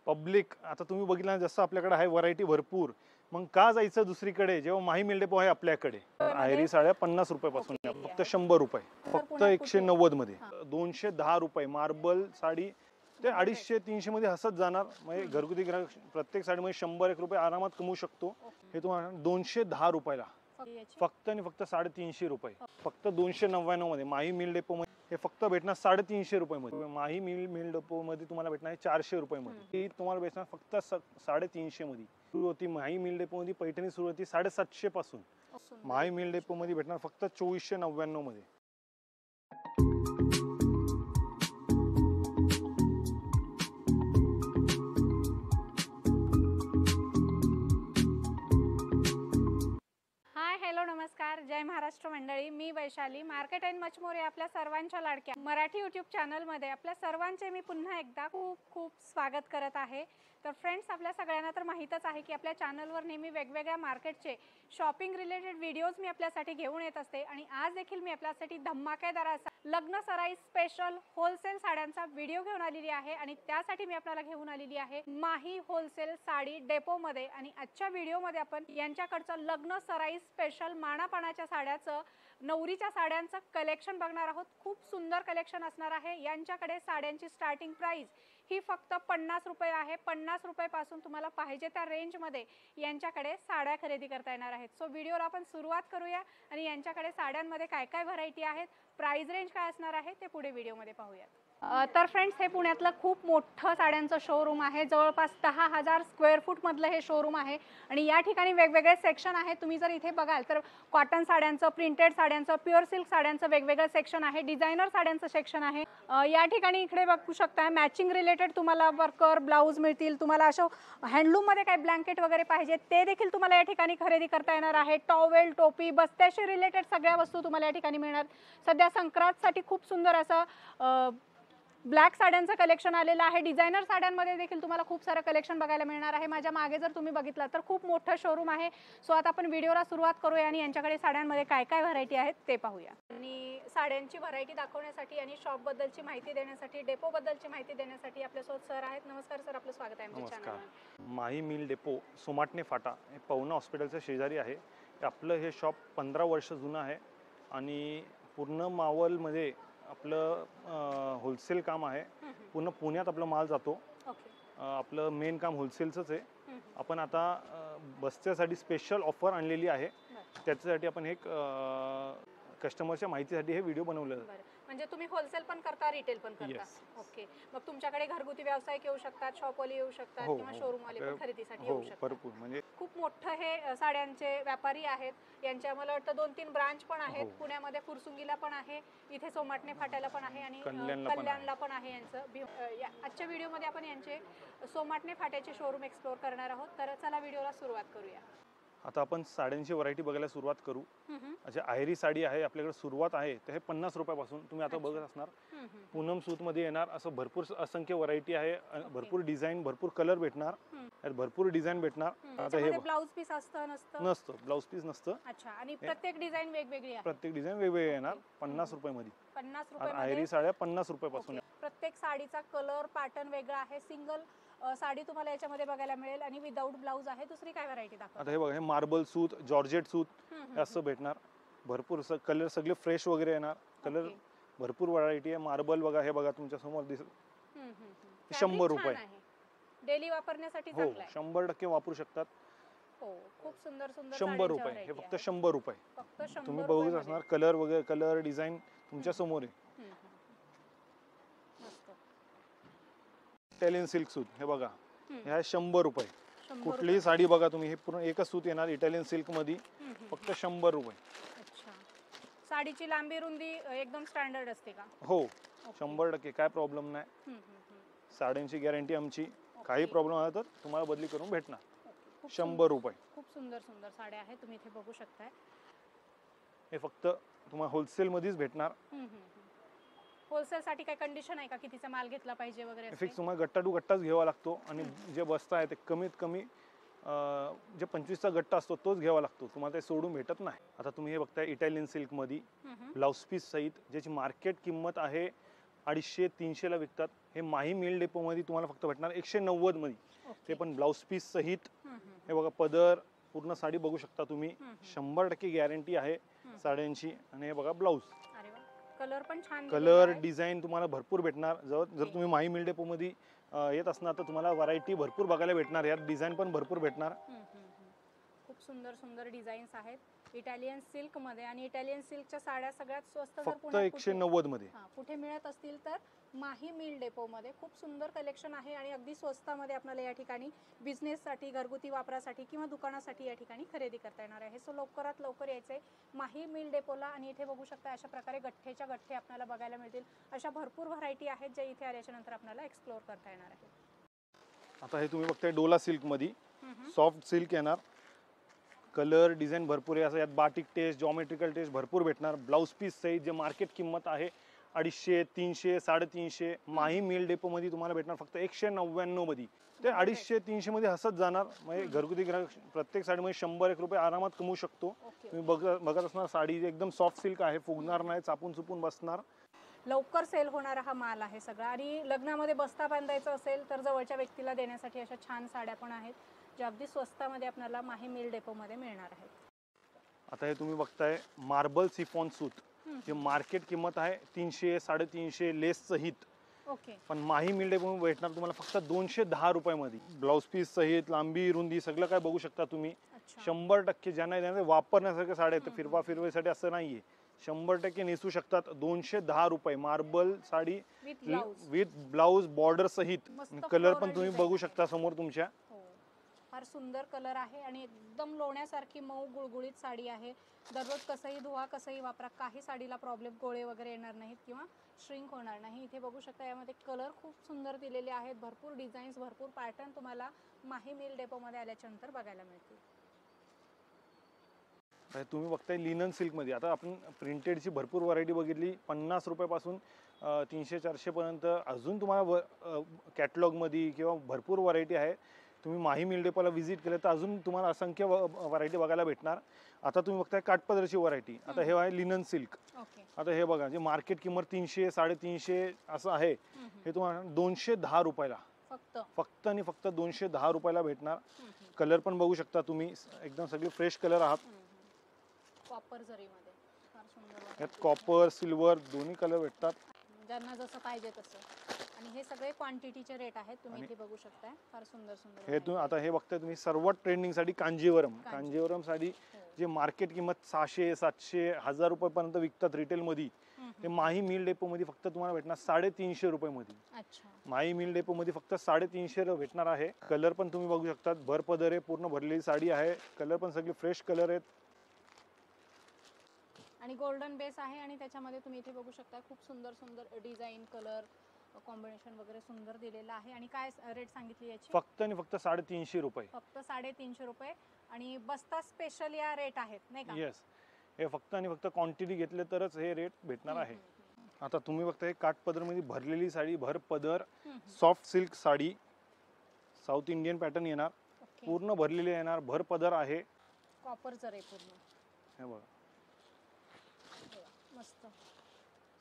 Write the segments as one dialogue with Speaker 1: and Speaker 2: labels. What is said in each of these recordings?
Speaker 1: Public आता तुम्ही बघितलं जसं आपल्याकडे आहे व्हरायटी भरपूर, मग का जायचं दुसरीकडे जेव्हा माही मिल डेपो आहे आपल्याकडे. आयरी साड्या 50 रुपयापासून फक्त 100 रुपये, फक्त 190 मध्ये 210 रुपये मार्बल साडी ते 250-300 मध्ये हसत जाणार. म्हणजे घरगुती ग्राहक प्रत्येक साडीमध्ये 100-1 रुपये आरामात कमवू शकतो. हे तुम्हाला 210 रुपयाला फक्त आणि फक्त 350 रुपये, फक्त 299 मध्ये माही मिल डेपो मध्ये हे फक्त भेटणार 350 रुपये मध्ये. माही मिल डेपो मध्ये तुम्हाला भेटणार 400 रुपये मध्ये. ही तुम्हाला भेटणार फक्त 350 मध्ये. सुरू होती माही मिल डेपो मध्ये पैठणी सुरू होती 750 पासून. माही मिल डेपो मध्ये भेटणार फक्त 2499 मध्ये.
Speaker 2: नमस्कार, जय महाराष्ट्र मंडळी. मी Vaishali. Market and much more या आपल्या सर्वांच्या लाडक्या मराठी यूट्यूब चॅनल मध्ये आपल्या सर्वांचे मी पुन्हा एकदा खूप खूप स्वागत करत आहे. तर फ्रेंड्स, आपल्या सगळ्यांना तर माहीतच आहे की आपल्या चॅनलवर नेहमी वेगवेगळ्या मार्केटचे शॉपिंग रिलेटेड व्हिडिओज मी आपल्यासाठी घेऊन येत असते. आणि आज देखील मी आपल्यासाठी धमाकेदार असा लग्न सराई स्पेशल होलसेल साड्यांचा व्हिडिओ घेऊन आलेली आहे. आणि त्यासाठी मी आपल्याला घेऊन आलेली आहे माही होलसेल साडी डेपो मध्ये. आणि आजच्या व्हिडिओमध्ये आपण यांच्याकडचं लग्न सराई स्पेशल मानापानाच्या साड्याचं नवरीच्या साड्यांचं कलेक्शन बघणार आहोत. खूप सुंदर कलेक्शन असणार आहे. यांच्याकडे साड्यांची स्टार्टिंग प्राइस ही फक्त 50 रुपये आहे. 50 रुपयापासून तुम्हाला पाहिजे त्या रेंजमध्ये यांच्याकडे साड्या खरेदी करता येणार आहेत. सो व्हिडिओला आपण सुरुवात करूया आणि यांच्याकडे साड्यांमध्ये काय काय व्हरायटी आहेत, प्राइस रेंज काय असणार आहे ते पुढे व्हिडिओमध्ये पाहूयात. तर फ्रेंड्स, हे पुण्यातलं खूप मोठं साड्यांचं शोरूम आहे. जवळपास 10,000 स्क्वेअर फूट मधलं हे शोरूम आहे. आणि या ठिकाणी वेगवेगळे सेक्शन आहेत. तुम्ही जर इथे बघाल तर कॉटन साड्यांचं, प्रिंटेड साड्यांचं, प्युअर सिल्क साड्यांचं वेगवेगळं सेक्शन आहे. डिझायनर साड्यांचं सेक्शन आहे. या ठिकाणी इकडे बघू शकता मॅचिंग रिलेटेड तुम्हाला वर्कर ब्लाऊज मिळतील. तुम्हाला असं हँडलूममध्ये काही ब्लँकेट वगैरे पाहिजे ते देखील तुम्हाला या ठिकाणी खरेदी करता येणार आहे. टॉवेल, टोपी, बस्त्याशी रिलेटेड सगळ्या वस्तू तुम्हाला या ठिकाणी मिळणार. सध्या संक्रांतसाठी खूप सुंदर असं ब्लॅक साड्यांचं कलेक्शन आलेलं आहे. डिझायनर साड्यांमध्ये देखील तुम्हाला खूप सारं कलेक्शन बघायला मिळणार आहे. माझ्या मागे जर तुम्ही बघितलं तर खूप मोठं शोरूम आहे. सो आता आपण व्हिडिओला सुरुवात करूया आणि यांच्याकडे साड्यांमध्ये काय काय व्हरायटी आहेत ते पाहूया. आणि साड्यांची व्हरायटी दाखवण्यासाठी आणि शॉप बद्दलची माहिती देण्यासाठी, डेपो बद्दलची माहिती देण्यासाठी आपल्यासोबत सर आहेत. नमस्कार सर, आपलं स्वागत आहे आमच्या चॅनलवर.
Speaker 1: माही मिल डेपो सोमाटणे फाटा हे पवना हॉस्पिटलच्या शेजारी आहे. आपलं हे शॉप 15 वर्ष जुनं आहे आणि पूर्ण मावलमध्ये आपलं होलसेल काम आहे. पूर्ण पुण्यात आपला माल जातो. आपलं मेन काम होलसेलचंच आहे. आपण आता बस्त्यासाठी स्पेशल ऑफर आणलेली आहे. त्याच्यासाठी आपण एक कस्टमरच्या माहितीसाठी हे व्हिडिओ बनवलं.
Speaker 2: म्हणजे तुम्ही होलसेल पण करता, रिटेल पण करता. ओके. मग तुमच्याकडे घरगुती व्यावसायिक येऊ शकतात, शॉपवाले येऊ शकतात किंवा शोरूम वाले पण खरेदीसाठी येऊ शकतात.
Speaker 1: भरपूर म्हणजे खूप
Speaker 2: मोठं हे साड्यांचे व्यापारी आहेत. यांच्या मला वाटतं 2-3 ब्रांच पण आहेत. पुण्यामध्ये फुरसुंगीला पण आहे, इथे सोमाटणे फाट्याला पण आहे आणि कल्याणला पण आहे यांचं. आजच्या व्हिडिओमध्ये आपण यांचे सोमाटणे फाट्याचे शोरूम एक्सप्लोर करणार आहोत. तर चला व्हिडिओला सुरुवात करूया.
Speaker 1: आता आपण साड्यांची व्हरायटी बघायला सुरुवात करू. अच्छा, आयरी साडी आहे आपल्याकडे सुरुवात आहे तर हे 50 रुपयापासून तुम्ही आता बघत असणार. पूनम सूत मध्ये येणार असं भरपूर असंख्य व्हरायटी आहे. भरपूर डिझाईन, भरपूर कलर भेटणार, भरपूर डिझाईन भेटणार. आता हे
Speaker 2: ब्लाऊज पीस असतं
Speaker 1: नसतं, ब्लाऊज पीस नसतं.
Speaker 2: अच्छा. आणि प्रत्येक डिझाईन वेगवेगळी आहे.
Speaker 1: प्रत्येक डिझाईन वेगवेगळी येणार 50 रुपयामध्ये.
Speaker 2: 50 रुपये
Speaker 1: आयरी साड्या 50 रुपयापासून.
Speaker 2: प्रत्येक साडीचा कलर पॅटर्न वेगळा आहे. सिंगल साडी तुम्हाला याच्यामध्ये बघायला मिळेल आणि विदाऊट ब्लाऊज आहे. दुसरी काय व्हरायटी दाखवा.
Speaker 1: आता हे बघा, हे मार्बल सूत, जॉर्जेट सूत असं भेटणार. भरपूर कलर सगळे फ्रेश वगैरे येणार. कलर भरपूर व्हरायटी आहे. मार्बल बघा, हे बघा तुमच्या समोर दिसत. 100 रुपये.
Speaker 2: डेली वापरण्यासाठी चांगलं आहे.
Speaker 1: 100% वापरू शकतात.
Speaker 2: हो, खूप सुंदर सुंदर.
Speaker 1: 100 रुपये. हे फक्त 100 रुपये. तुम्ही बघूच असणार. कलर वगैरे, कलर डिझाईन तुमच्या समोर आहे. इटालियन सिल्क सूत हे बघा, हे 100 रुपये. कुठलीही साडी बघा तुम्ही, हे पूर्ण एकच सूत येणार इटालियन सिल्क मध्ये, फक्त 100 रुपये.
Speaker 2: अच्छा. साडीची लांबी रुंदी एकदम स्टँडर्ड असते का?
Speaker 1: हो, 100% काय प्रॉब्लेम नाही. साड्यांची गॅरंटी आमची. काही प्रॉब्लेम आला तर तुम्हाला बदली करून भेटणार. 100 रुपये.
Speaker 2: खूप सुंदर सुंदर साड्या आहेत, तुम्ही इथे बघू शकताय.
Speaker 1: हे फक्त तुम्हाला होलसेल मध्येच भेटणार.
Speaker 2: होलसेल साठी काय कंडिशन आहे का, कितीचा माल घेतला पाहिजे वगैरे?
Speaker 1: फिक्स तुम्हाला गट्टा टू गट्टाच घ्यावा लागतो. आणि जे बस्ता आहे ते कमीत कमी जे 25चा गट्टा असतो तोच घ्यावा लागतो. तुम्हाला ते सोडून भेटत नाही. आता तुम्ही हे बघताय इटालियन सिल्क मध्ये ब्लाउज पीस सहित, ज्याची मार्केट किंमत आहे 250-300 ला विकतात. हे माही मिल डेपो मध्ये तुम्हाला फक्त भेटणार 190 मध्ये, ते पण ब्लाउज पीस सहित. हे बघा पदर पूर्ण साडी बघू शकता तुम्ही, 100% गॅरंटी आहे साड्यांची. आणि हे बघा ब्लाऊज,
Speaker 2: कलर पण छान,
Speaker 1: कलर डिझाईन तुम्हाला भरपूर भेटणार. जर तुम्ही माही मिल डेपो मध्ये येत असणार तर तुम्हाला व्हरायटी भरपूर बघायला भेटणार, यात डिझाईन पण भरपूर भेटणार.
Speaker 2: खूप सुंदर सुंदर डिझाईन्स आहेत इटालियन सिल्क मध्ये. आणि इटालियन सिल्कच्या साड्या सगळ्यात स्वस्त
Speaker 1: फक्त 190 मध्ये
Speaker 2: कुठे मिळत असतील तर माही मिल डेपो मध्ये खूप सुंदर कलेक्शन आहे. आणि अगदी स्वस्तामध्ये आपल्याला या ठिकाणी बिझनेससाठी, घरगुती वापरासाठी किंवा दुकानासाठी या ठिकाणी खरेदी करता येणार आहे. सो लवकरात लवकर यायचंय माही मिल डेपोला. आणि इथे बघू शकता अशा प्रकारे गठ्ठेच्या गठ्ठे आपल्याला बघायला मिळतील. अशा भरपूर व्हरायटी आहेत ज्या इथे आल्याच्या नंतर आपल्याला एक्सप्लोर करता येणार आहे.
Speaker 1: आता हे तुम्ही बघताय डोला सिल्क मध्ये, सॉफ्ट सिल्क येणार. कलर डिझाईन भरपूर आहे. असं यात बाटिक टेस्ट, जॉमेट्रिकल टेस्ट भरपूर भेटणार. ब्लाऊज पीस सहित जे मार्केट किंमत आहे 250, 300, 350, माही मिल डेपो मध्ये तुम्हाला भेटणार फक्त 199 मध्ये. ते 250, 300 मध्ये हसत जाणार. म्हणजे घरगुती ग्राहक प्रत्येक साडीमध्ये 100-1 रुपये आरामात कमवू शकतो. तुम्ही बघत असणार साडी एकदम सॉफ्ट सिल्क आहे, फुगणार नाही, चापून चुपून बसणार.
Speaker 2: लवकर सेल होणारा हा माल आहे सगळा. आणि लग्नामध्ये बस्ता बांधायचा असेल तर जवळच्या व्यक्तीला देण्यासाठी अशा छान साड्या पण आहेत ज्या अगदी स्वस्तामध्ये आपल्याला माही मिल डेपो मध्ये मिळणार आहेत.
Speaker 1: आता हे तुम्ही बघताय मार्बल सिफॉन सूत, जे मार्केट किंमत आहे 300, 350 लेस सहित. पण माही मिल डेपो मध्ये भेटणार तुम्हाला फक्त 210 रुपयामध्ये. ब्लाऊज पीस सहित, लांबी रुंदी सगळं काय बघू शकता तुम्ही. 100% ज्यांना वापरण्यासारख्या साड्या आहेत, फिरवासाठी असं नाहीये. 100% नेसू शकतात. 210 रुपये marble sari with blouse border सहित. कलर पण तुम्ही बघू शकता समोर तुमच्या.
Speaker 2: फार सुंदर कलर आहे आणि एकदम लोण्यासारखी मऊ गुळगुळीत साडी आहे. दररोज कसंही धुवा, कसंही वापरा, काही साडीला प्रॉब्लेम, गोळे वगैरे येणार नाहीत किंवा श्रिंक होणार नाही. इथे बघू शकता यामध्ये कलर खूप सुंदर दिलेले आहेत. भरपूर डिझाईन्स, भरपूर पॅटर्न तुम्हाला माही मिल डेपो मध्ये आल्याच्या नंतर बघायला मिळतील.
Speaker 1: तुम्ही बघताय लिनन सिल्क मध्ये. आता आपण प्रिंटेडची भरपूर व्हरायटी बघितली, 50 रुपयापासून 300-400 पर्यंत. अजून तुम्हाला कॅटलॉग मध्ये किंवा भरपूर व्हरायटी आहे. तुम्ही माही मिल डेपोला व्हिजिट केलं तर अजून तुम्हाला असंख्य व्हरायटी बघायला भेटणार. आता तुम्ही बघताय काठपदरची व्हरायटी. आता हे आहे लिनन सिल्क. आता हे बघा, जे मार्केट किंमत 300, 350 असं आहे, हे तुम्हाला 210 रुपयाला फक्त आणि फक्त 210 रुपयाला भेटणार. कलर पण बघू शकता तुम्ही, एकदम सगळे फ्रेश कलर आहात.
Speaker 2: कॉपर जरीमध्ये फार सुंदर.
Speaker 1: यात कॉपर, सिल्वर दोन्ही कलर भेटतात,
Speaker 2: ज्यांना जसं पाहिजे तसं. आणि हे सगळे क्वांटिटीचे रेट आहेत, तुम्ही इथे बघू शकताय. फार सुंदर सुंदर
Speaker 1: हे तुम्ही आता हे बघताय तुम्ही सर्वात ट्रेंडिंग साडी कांजीवरम साडी, जे मार्केट किंमत 600, 700, 1000 रुपयापर्यंत विकतात रिटेल मध्ये. ते माही मिल डेपो मध्ये फक्त तुम्हाला भेटणार 350 रुपये मध्ये. माही मिल डेपो मध्ये फक्त 350 भेटणार आहे. कलर पण तुम्ही बघू शकता, भर पदर आहे, पूर्ण भरलेली साडी आहे. कलर पण सगळे फ्रेश कलर आहेत
Speaker 2: आणि गोल्डन बेस आहे. आणि त्याच्यामध्ये तुम्ही इथे बघू शकता खूप सुंदर सुंदर डिझाईन, कलर कॉम्बिनेशन वगैरे सुंदर दिलेलं आहे. आणि काय रेट सांगितली याची?
Speaker 1: फक्त आणि फक्त 350 रुपये.
Speaker 2: फक्त 350 रुपये. आणि बस्ता स्पेशल या रेट आहेत नाही का?
Speaker 1: येस, हे फक्त आणि फक्त क्वांटिटी घेतले तरच हे रेट भेटणार आहे. आता तुम्ही बघताय काठपदर मध्ये भरलेली साडी, भर पदर, soft silk sari, south Indian pattern येणार, पूर्ण भरलेली येणार, भर पदर आहे,
Speaker 2: कॉपर जरी पूर्ण.
Speaker 1: हे बघा
Speaker 2: मस्त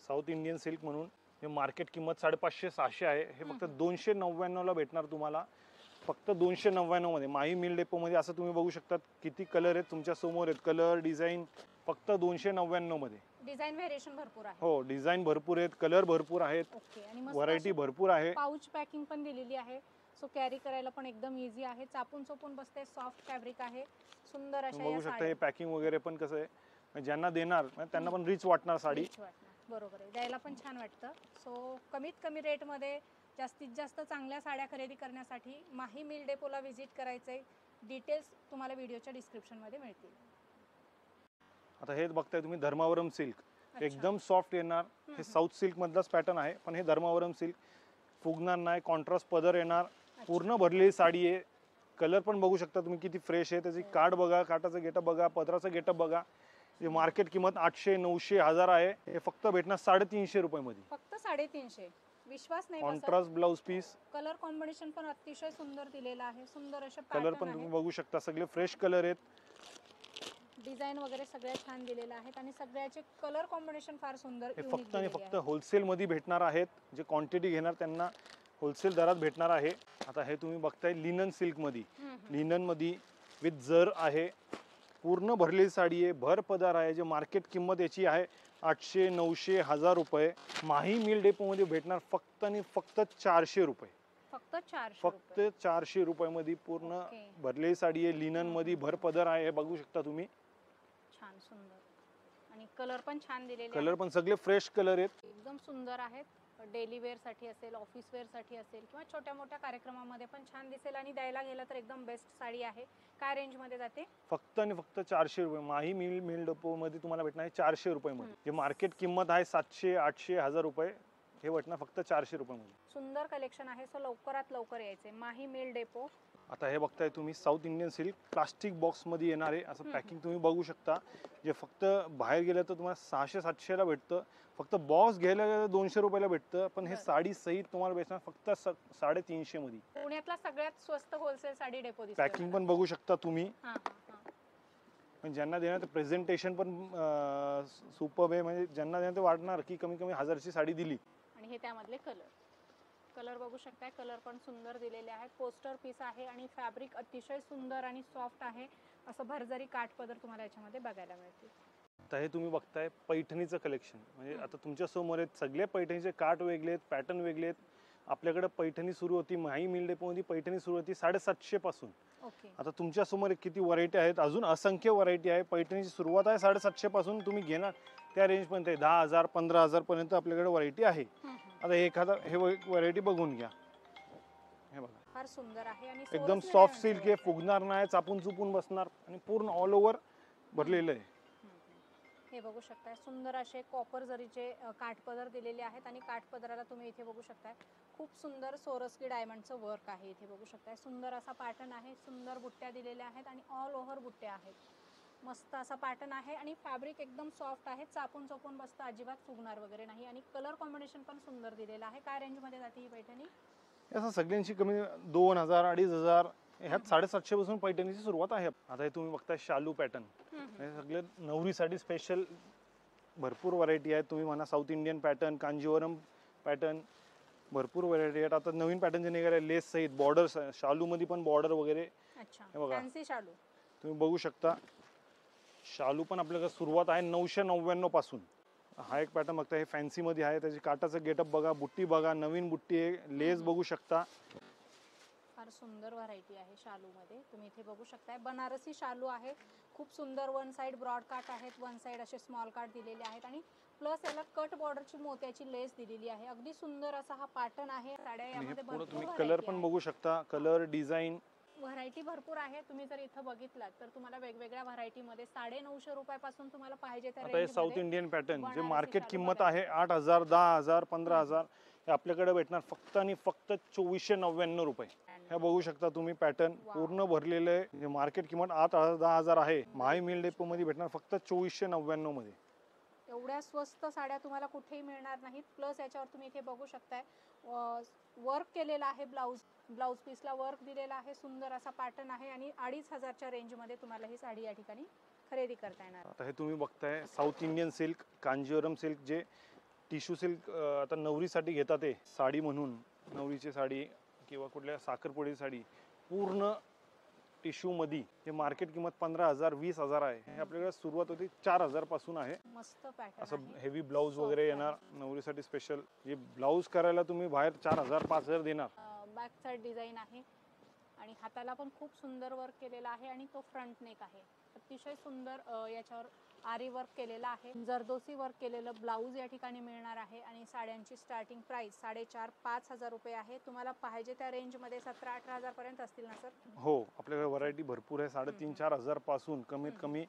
Speaker 1: साऊथ इंडियन सिल्क म्हणून. हे मार्केट किंमत 550-600 आहे. हे फक्त 299 ला भेटणार तुम्हाला. फक्त 299 मध्ये माही मिल डेपो मध्ये. असं तुम्ही बघू शकता किती कलर आहेत तुमच्या समोर आहेत. कलर डिझाईन फक्त 299 मध्ये.
Speaker 2: डिझाईन व्हेरिएशन भरपूर आहे.
Speaker 1: हो, डिझाईन भरपूर आहेत, कलर भरपूर आहेत, व्हरायटी भरपूर आहे.
Speaker 2: पाउच पॅकिंग पण दिलेली आहे, सो कॅरी करायला पण एकदम इझी आहे. चापून चोपून बसते, सॉफ्ट फॅब्रिक आहे, सुंदर अशा
Speaker 1: बघू शकता. हे पॅकिंग वगैरे पण कसं आहे, ज्यांना देणार त्यांना पण रिच वाटणार साडी.
Speaker 2: बरोबर आहे, द्यायला पण छान वाटतं. सो कमीत कमी रेट मध्ये जास्तीत जास्त चांगल्या साड्या खरेदी करण्यासाठी माही मिल डेपोला व्हिजिट करायचंय. डिटेल्स तुम्हाला व्हिडिओच्या डिस्क्रिप्शन मध्ये मिळतील.
Speaker 1: आता हे बघताय तुम्ही धर्मावरम सिल्क, एकदम सॉफ्ट येणार. हे साऊथ सिल्क मधलाच पॅटर्न आहे, पण हे धर्मावरम सिल्क फुगणार नाही. कॉन्ट्रास्ट पदर येणार, पूर्ण भरलेली साडी आहे. कलर पण बघू शकता तुम्ही किती फ्रेश आहे. त्याची काठ बघा, काठाचं गेटअप बघा, पदराचं गेटअप बघा. जे मार्केट किंमत 800, 900, 1000 आहे, हे फक्त भेटणार 350 रुपये मध्ये.
Speaker 2: फक्त 350. विश्वास नाही.
Speaker 1: Contrast blouse piece,
Speaker 2: colour combination पण अतिशय सुंदर दिलेला आहे. सुंदर असे
Speaker 1: कलर पण तुम्ही बघू शकता, सगळे फ्रेश कलर आहेत.
Speaker 2: डिझाईन वगैरे सगळ्या छान दिलेल्या आहेत आणि सगळ्याचे कलर कॉम्बिनेशन फार सुंदर
Speaker 1: हे
Speaker 2: unique
Speaker 1: फक्त आणि
Speaker 2: दिलेली
Speaker 1: फक्त
Speaker 2: आहे.
Speaker 1: होलसेल मध्ये भेटणार आहेत. जे क्वांटिटी घेणार त्यांना होलसेल दरात भेटणार आहे. आता हे तुम्ही बघताय लिनन सिल्क मध्ये, लिनन मध्ये विथ जर आहे, पूर्ण भरलेली साडी आहे, भर पदार आहे. जे मार्केट किंमत याची आहे 800, 900, 1000 रुपये. माही मिल डेपो मध्ये भेटणार फक्त आणि फक्त 400 रुपये.
Speaker 2: फक्त 400
Speaker 1: फक्त 400 रुपयामध्ये पूर्ण
Speaker 2: ओके.
Speaker 1: भरलेली साडी आहे. लिनन मध्ये भर पदर आहे. हे बघू शकता तुम्ही.
Speaker 2: छान सुंदर आणि कलर पण छान दिलेले
Speaker 1: कलर
Speaker 2: आहेत.
Speaker 1: पण सगळे फ्रेश कलर आहेत.
Speaker 2: एकदम सुंदर आहेत. डेली वेअर साठी असेल, ऑफिस वेअर साठी असेल किंवा छोट्या मोठ्या कार्यक्रमामध्ये पण छान दिसेल आणि द्यायला गेलं तर एकदम बेस्ट साडी आहे. काय रेंज मध्ये जाते?
Speaker 1: फक्त आणि फक्त 400 रुपये. माही मिल डेपो मध्ये तुम्हाला भेटणार आहे 400 रुपयामध्ये. जे मार्केट किंमत आहे 700, 800, 1000 रुपये, हे भेटणार फक्त 400 रुपयामध्ये.
Speaker 2: सुंदर कलेक्शन आहे. सो लवकरात लवकर यायचे. माही मिल डेपो.
Speaker 1: आता हे बघताय तुम्ही south Indian silk plastic box मध्ये येणार आहे. असं पॅकिंग तुम्ही बघू शकता. जे फक्त बाहेर गेलं तर तुम्हाला 600-700 ला भेटतं. फक्त बॉक्स घ्यायला गेलं तर 200 रुपयाला भेटतं. पण हे
Speaker 2: बरं.
Speaker 1: साडी सहित तुम्हाला भेटणार फक्त 350 मध्ये.
Speaker 2: पुण्यातला सगळ्यात स्वस्त होलसेल साडी डेपो दिसतोय
Speaker 1: पॅकिंग
Speaker 2: मला.
Speaker 1: पण बघू शकता तुम्ही.
Speaker 2: हा, हा, हा.
Speaker 1: पण ज्यांना देणार ते प्रेझेंटेशन पण सुपर आहे. म्हणजे ज्यांना देणार ते वाटणार की कमी कमी 1000ची साडी दिली.
Speaker 2: आणि हे त्यामधले कलर बघू शकताय. कलर पण सुंदर दिलेले आहेत. पोस्टर पीस आहे आणि फॅब्रिक अतिशय सुंदर आणि सॉफ्ट आहे. असं भरजरी काठपदर तुम्हाला याच्यामध्ये बघायला मिळतील.
Speaker 1: आता हे तुम्ही बघताय पैठणीचं कलेक्शन. म्हणजे आता तुमच्या समोर आहेत सगळे पैठणीचे काठ वेगळे आहेत, पॅटर्न वेगळे आहेत. आपल्याकडे पैठणी सुरू होती माही मिल डेपोमध्ये, पैठणी सुरू होती 750 पासून.
Speaker 2: ओके.
Speaker 1: आता तुमच्या समोर किती व्हरायटी आहेत, अजून असंख्य व्हरायटी आहे. पैठणीची सुरुवात आहे 750 पासून. तुम्ही घेणार त्या रेंज पर्यंत 10,000, 15,000 पर्यंत आपल्याकडे व्हरायटी आहे. आता हे व्हरायटी बघून घ्या. हे बघा,
Speaker 2: फार सुंदर आहे आणि
Speaker 1: एकदम
Speaker 2: सोरस
Speaker 1: सॉफ्ट
Speaker 2: material
Speaker 1: सिल्क आहे, फुगणार नाही, चापून चुपून बसणार आणि पूर्ण ऑल ओव्हर भरलेलं आहे.
Speaker 2: हे बघू शकताय. सुंदर असे कॉपर जरीचे काठपदर दिलेले आहेत आणि काठपदराला तुम्ही इथे बघू शकताय खूप सुंदर सोरस्की डायमंडचं वर्क आहे. इथे बघू शकताय सुंदर असा पॅटर्न आहे. सुंदर बुट्ट्या दिलेल्या आहेत आणि ऑल ओव्हर बुट्ट्या आहेत. मस्त असा पॅटर्न आहे आणि फॅब्रिक एकदम सॉफ्ट आहे. चापून चोपून बसतं, अजिबात फुगणार वगैरे नाही आणि कलर कॉम्बिनेशन पण सुंदर दिलेलं आहे. काय रेंज मध्ये जाते ही पैठणी?
Speaker 1: असं सगळ्यांची कमी 2000, 2500 ह्यात 750 पासून पैठणीची सुरुवात आहे. आता हे तुम्ही बघताय शालू पॅटर्न. हे सगळे नवरीसाठी स्पेशल भरपूर व्हरायटी आहेत. तुम्ही म्हणा south Indian pattern, Kanjivaram pattern, भरपूर व्हरायटी आहेत. आता नवीन पॅटर्न जे निघाले लेस सहित बॉर्डर, शालू मध्ये पण बॉर्डर वगैरे.
Speaker 2: अच्छा,
Speaker 1: हे बघा.
Speaker 2: फॅन्सी शालू
Speaker 1: तुम्ही बघू शकता. शालू पण आपल्याकडे सुरुवात आहे 999 पासून. हा एक पॅटर्न बघता, हे फॅन्सी मध्ये आहे. त्याची काटाचं गेटअप बघा, बुट्टी बघा, नवीन बुट्टी आहे, लेस बघू शकता.
Speaker 2: फार सुंदर व्हरायटी आहे शालू मध्ये. तुम्ही इथे बघू शकताय बनारसी शालू आहे. खूप सुंदर. वन साइड ब्रॉड काट आहेत, वन साइड असे स्मॉल काट दिलेले आहेत आणि प्लस याला कट बॉर्डरची मोत्याची लेस दिलेली आहे. अगदी सुंदर असा हा पॅटर्न आहे. साड्या यामध्ये भरपूर
Speaker 1: तुम्ही कलर पण बघू शकता. कलर डिझाईन
Speaker 2: व्हरायटी भरपूर आहे. तुम्ही जर इथं बघितलात तर तुम्हाला वेगवेगळ्या व्हरायटी मध्ये 950 रुपयापासून तुम्हाला पाहिजे त्या
Speaker 1: आता हे साऊथ
Speaker 2: रेंज
Speaker 1: इंडियन पॅटर्न जे
Speaker 2: बनारसी
Speaker 1: मार्केट
Speaker 2: शालू
Speaker 1: किंमत
Speaker 2: बघायला.
Speaker 1: आहे 8000, 10000, 15000, हे आपल्याकडे भेटणार फक्त आणि फक्त 2499 रुपये. हे बघू शकता तुम्ही पॅटर्न पूर्ण भरलेलं आहे. जे मार्केट किंमत 8000, 10000 आहे, माही मिल डेपो मध्ये भेटणार फक्त 2499 मध्ये.
Speaker 2: एवढ्या स्वस्त साड्या तुम्हाला कुठेही मिळणार नाहीत. प्लस याच्यावर तुम्ही इथे बघू शकताय वर्क केलेला आहे. ब्लाउज पीसला वर्क दिलेला आहे. सुंदर असा पॅटर्न आहे आणि 2500च्या रेंज मध्ये तुम्हाला ही साडी या ठिकाणी खरेदी करता येणार.
Speaker 1: आता हे तुम्ही बघताय south Indian silk, Kanjivaram silk, जे टिश्यू सिल्क आता नवरीसाठी घेतात. ते साडी म्हणून, नवरीची साडी किंवा कुठल्या साखरपुड्याची साडी पूर्ण टिश्यू मध्ये. हे मार्केट किंमत 15000, 20000 आहे. हे आपल्याकडे सुरुवात होती 4000 पासून आहे.
Speaker 2: मस्त पॅटर्न
Speaker 1: असं
Speaker 2: आहे.
Speaker 1: हेवी ब्लाऊज वगैरे येणार नवरीसाठी स्पेशल. जे ब्लाऊज करायला तुम्ही बाहेर 4000, 5000 देणार.
Speaker 2: बॅक साइड डिझाईन आहे आणि हाताला पण खूप सुंदर वर्क केलेला आहे आणि तो फ्रंट नेक आहे. अतिशय सुंदर याच्यावर आरी वर्क केलेला आहे. जरदोसी वर्क केलेलं ब्लाऊज या ठिकाणी मिळणार आहे आणि साड्यांची स्टार्टिंग प्राइस 4500-5000 रुपये आहे. तुम्हाला पाहिजे त्या रेंज मध्ये 17-18 पर्यंत असतील ना सर?
Speaker 1: हो, आपल्याकडे व्हरायटी भरपूर आहे. 3,500-4,000 पासून कमीत कमी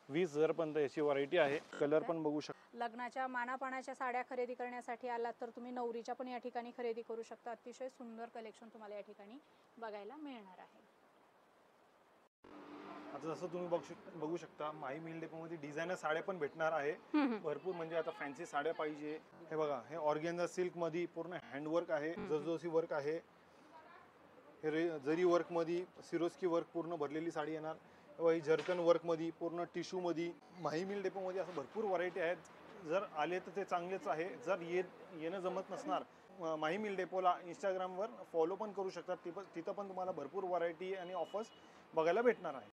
Speaker 1: 20,000 पर्यंत याची व्हरायटी आहे. कलर पण बघू शकता.
Speaker 2: लग्नाच्या मानापानाच्या साड्या खरेदी करण्यासाठी आलात तर तुम्ही नवरीच्या पण या ठिकाणी खरेदी करू शकता. अतिशय सुंदर कलेक्शन तुम्हाला या ठिकाणी बघायला मिळणार आहे.
Speaker 1: आता जसं तुम्ही बघू शकता माही मिल डेपो मध्ये डिझायनर साड्या पण भेटणार आहे भरपूर. म्हणजे आता फॅन्सी साड्या पाहिजे. हे बघा, हे ऑर्गेन्झा सिल्क मध्ये पूर्ण हँडवर्क आहे, जरदोसी वर्क आहे. हे जरी वर्क मध्ये सिरोस्की वर्क पूर्ण भरलेली साडी येणार. ही झरकन वर्कमध्ये, पूर्ण टिश्यूमध्ये, माही मिल डेपोमध्ये असं भरपूर व्हरायटी आहेत. जर आले तर ते चांगलेच आहे. जर येणं जमत नसणार, माही मिल डेपोला इंस्टाग्रामवर फॉलो पण करू शकतात. तिथं पण तुम्हाला भरपूर व्हरायटी आणि ऑफर्स बघायला भेटणार आहे.